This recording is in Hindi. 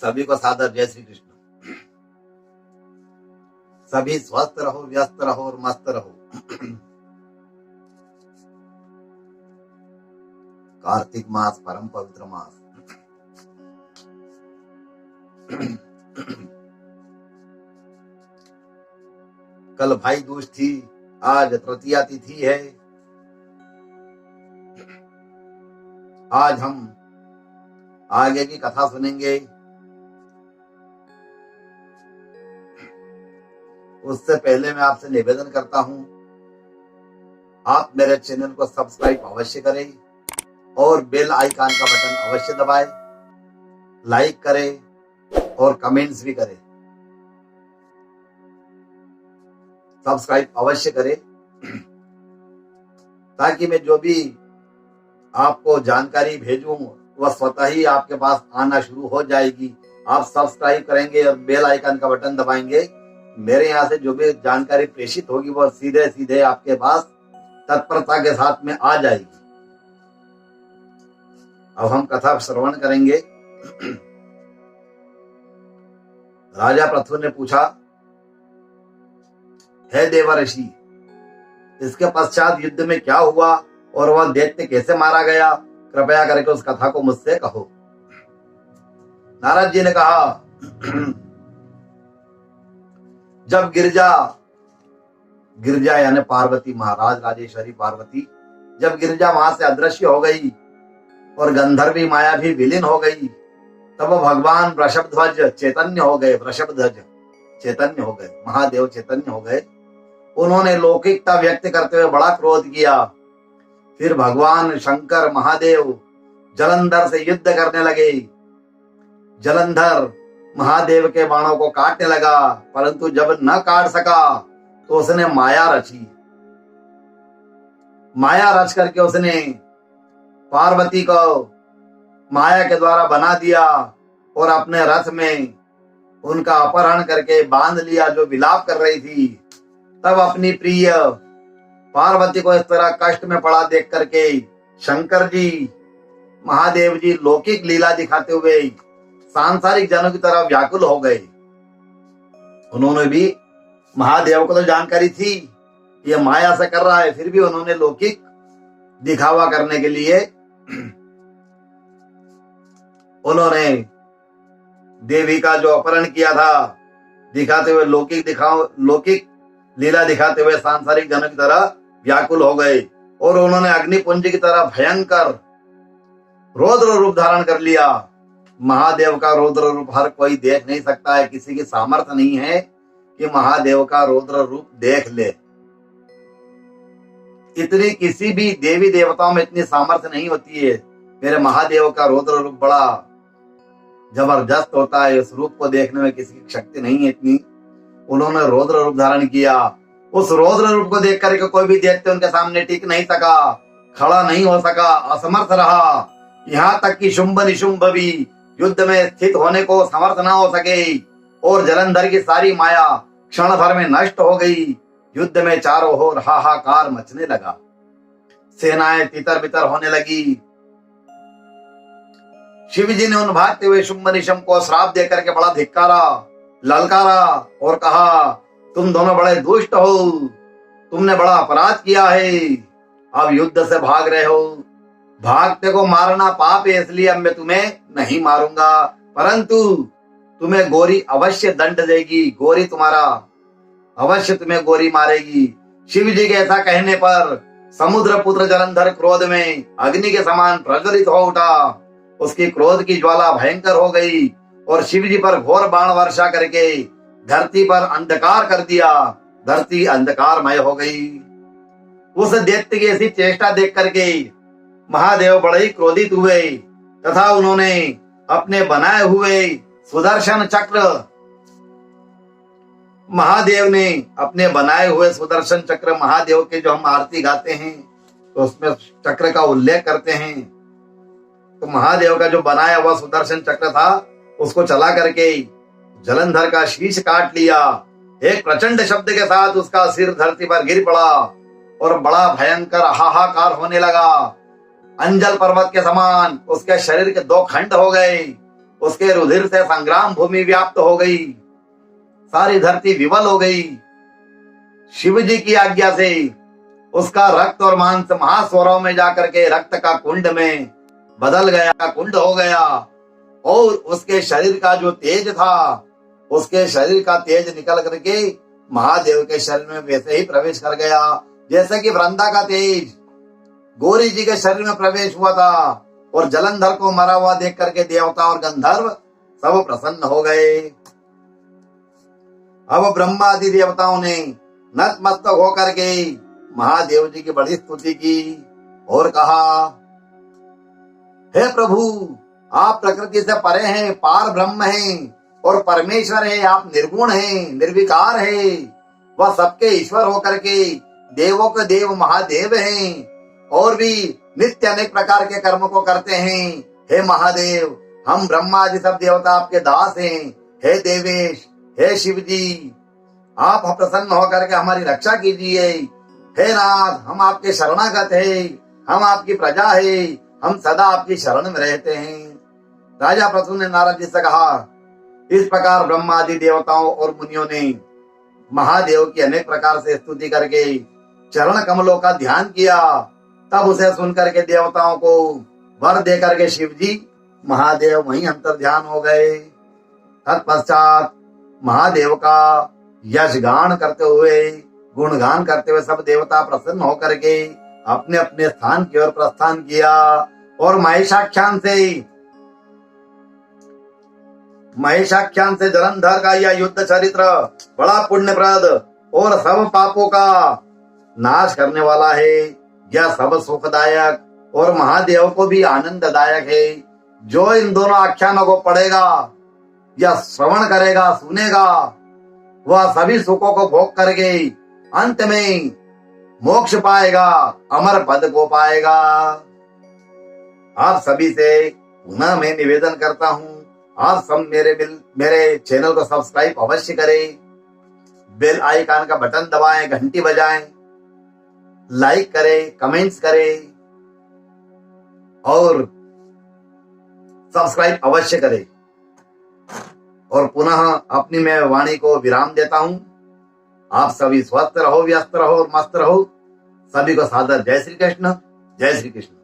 सभी को सादर जय श्री कृष्ण। सभी स्वस्थ रहो, व्यस्त रहो और मस्त रहो। कार्तिक मास परम पवित्र मास। कल भाई दूज थी, आज तृतीया तिथि है। आज हम आगे की कथा सुनेंगे। उससे पहले मैं आपसे निवेदन करता हूं, आप मेरे चैनल को सब्सक्राइब अवश्य करें और बेल आइकन का बटन अवश्य दबाएं, लाइक करें और कमेंट्स भी करें। सब्सक्राइब अवश्य करें ताकि मैं जो भी आपको जानकारी भेजूं वह स्वतः ही आपके पास आना शुरू हो जाएगी। आप सब्सक्राइब करेंगे और बेल आइकन का बटन दबाएंगे, मेरे यहाँ से जो भी जानकारी प्रेषित होगी वह सीधे सीधे आपके पास तत्परता के साथ में आ जाएगी। अब हम कथा श्रवण करेंगे। राजा पृथु ने पूछा, हे देवर्षि, इसके पश्चात युद्ध में क्या हुआ और वह दैत्य कैसे मारा गया? कृपया करके उस कथा को मुझसे कहो। नारद जी ने कहा, जब गिरजा यानी पार्वती महाराज राजेश्वरी पार्वती, जब गिरजा वहां से अदृश्य हो गई और गंधर्वी माया भी विलीन हो गई, तब भगवान वृषभध्वज चैतन्य हो गए। वृषभध्वज चैतन्य हो गए, महादेव चैतन्य हो गए। उन्होंने लौकिकता व्यक्त करते हुए बड़ा क्रोध किया। फिर भगवान शंकर महादेव जलंधर से युद्ध करने लगे। जलंधर महादेव के बाणों को काटने लगा, परंतु जब न काट सका तो उसने माया रची। माया रच करके उसने पार्वती को माया के द्वारा बना दिया और अपने रथ में उनका अपहरण करके बांध लिया, जो विलाप कर रही थी। तब अपनी प्रिय पार्वती को इस तरह कष्ट में पड़ा देख करके शंकर जी महादेव जी लौकिक लीला दिखाते हुए सांसारिक जनों की तरह व्याकुल हो गए। उन्होंने भी, महादेव को तो जानकारी थी ये माया से कर रहा है, फिर भी उन्होंने लौकिक दिखावा करने के लिए उन्होंने देवी का जो अपहरण किया था दिखाते हुए लौकिक लीला दिखाते हुए सांसारिक जनों की तरह व्याकुल हो गए और उन्होंने अग्निपुंज की तरह भयंकर रौद्र रूप धारण कर लिया। महादेव का रौद्र रूप हर कोई देख नहीं सकता है, किसी की सामर्थ्य नहीं है कि महादेव का रौद्र रूप देख ले। इतनी किसी भी देवी देवताओं में इतनी सामर्थ्य नहीं होती है। मेरे महादेव का रौद्र रूप बड़ा जबरदस्त होता है, उस रूप को देखने में किसी की शक्ति नहीं है इतनी। उन्होंने रौद्र रूप धारण किया। उस रौद्र रूप को देख करके कोई भी दैत्य उनके सामने टिक नहीं सका, खड़ा नहीं हो सका, असमर्थ रहा। यहाँ तक कि शुंभ निशुंभ भी युद्ध में स्थित होने को समर्थ न हो सके और जलंधर की सारी माया क्षण भर में नष्ट हो गई। युद्ध में चारों ओर हाहाकार मचने लगा, सेनाएं तितर बितर होने लगी। शिव जी ने उन भागते हुए शुंभ निशुंभ को श्राप देकर के बड़ा धिक्कारा, ललकारा और कहा, तुम दोनों बड़े दुष्ट हो, तुमने बड़ा अपराध किया है, अब युद्ध से भाग रहे हो। भागते को मारना पाप है, इसलिए अब मैं तुम्हें नहीं मारूंगा, परंतु तुम्हें गौरी अवश्य दंड देगी। गौरी तुम्हारा अवश्य तुम्हें गौरी मारेगी। शिव जी के ऐसा कहने पर समुद्र पुत्र जलंधर क्रोध में अग्नि के समान प्रज्वलित हो उठा। उसकी क्रोध की ज्वाला भयंकर हो गई और शिव जी पर घोर बाण वर्षा करके धरती पर अंधकार कर दिया। धरती अंधकारमय हो गई। उस दैत्य की ऐसी चेष्टा देख करके महादेव बड़े ही क्रोधित हुए तथा उन्होंने अपने बनाए हुए सुदर्शन चक्र, महादेव ने अपने बनाए हुए सुदर्शन चक्र, महादेव के जो हम आरती गाते हैं तो उसमें चक्र का उल्लेख करते हैं, तो महादेव का जो बनाया हुआ सुदर्शन चक्र था उसको चला करके जलंधर का शीश काट लिया। एक प्रचंड शब्द के साथ उसका सिर धरती पर गिर पड़ा और बड़ा भयंकर हाहाकार होने लगा। अंजल पर्वत के समान उसके शरीर के दो खंड हो गए उसके रुधिर से संग्राम भूमि व्याप्त हो गई, सारी धरती विवल हो गई। शिव जी की आज्ञा से उसका रक्त और मांस महास्वरों में जाकर के रक्त का कुंड में बदल गया, कुंड हो गया। और उसके शरीर का जो तेज था, उसके शरीर का तेज निकल करके महादेव के शरीर में वैसे ही प्रवेश कर गया जैसे कि वृंदा का तेज गौरी जी के शरीर में प्रवेश हुआ था। और जलंधर को मरा हुआ देख करके देवता और गंधर्व सब प्रसन्न हो गए। अब ब्रह्मा आदि देवताओं ने नतमस्तक होकर के महादेव जी की बड़ी स्तुति की और कहा, हे प्रभु, आप प्रकृति से परे हैं, पार ब्रह्म हैं और परमेश्वर है। आप निर्गुण हैं, निर्विकार है। वह सबके ईश्वर होकर के देवों के देव महादेव हैं और भी नित्य अनेक प्रकार के कर्म को करते हैं। हे महादेव, हम ब्रह्मा जी सब देवता आपके दास हैं। हे देवेश, हे शिव जी, आप प्रसन्न होकर के हमारी रक्षा कीजिए। हे नाथ, हम आपके शरणागत हैं, हम आपकी प्रजा है, हम सदा आपकी शरण में रहते हैं। राजा पृथु ने नारद जी से कहा। इस प्रकार ब्रह्मादि देवताओं और मुनियों ने महादेव की अनेक प्रकार से स्तुति करके चरण कमलों का ध्यान किया। तब उसे सुनकर के देवताओं को वर दे करके शिव जी महादेव वहीं अंतर ध्यान हो गए। तत्पश्चात महादेव का यश गान करते हुए, गुणगान करते हुए सब देवता प्रसन्न होकर के अपने अपने स्थान की ओर प्रस्थान किया। और महेशाख्यान से जलंधर का यह युद्ध चरित्र बड़ा पुण्यप्रद और सब पापों का नाश करने वाला है। यह सब सुखदायक और महादेव को भी आनंददायक है। जो इन दोनों आख्यानों को पढ़ेगा या श्रवण करेगा, सुनेगा, वह सभी सुखों को भोग करके अंत में मोक्ष पाएगा, अमर पद को पाएगा। आप सभी से पुनः मैं निवेदन करता हूँ, आप सब मेरे चैनल को सब्सक्राइब अवश्य करें, बेल आइकन का बटन दबाएं, घंटी बजाएं, लाइक करें, कमेंट्स करें और सब्सक्राइब अवश्य करें। और पुनः अपनी मैं वाणी को विराम देता हूं। आप सभी स्वस्थ रहो, व्यस्त रहो और मस्त रहो। सभी को सादर जय श्री कृष्ण, जय श्री कृष्ण।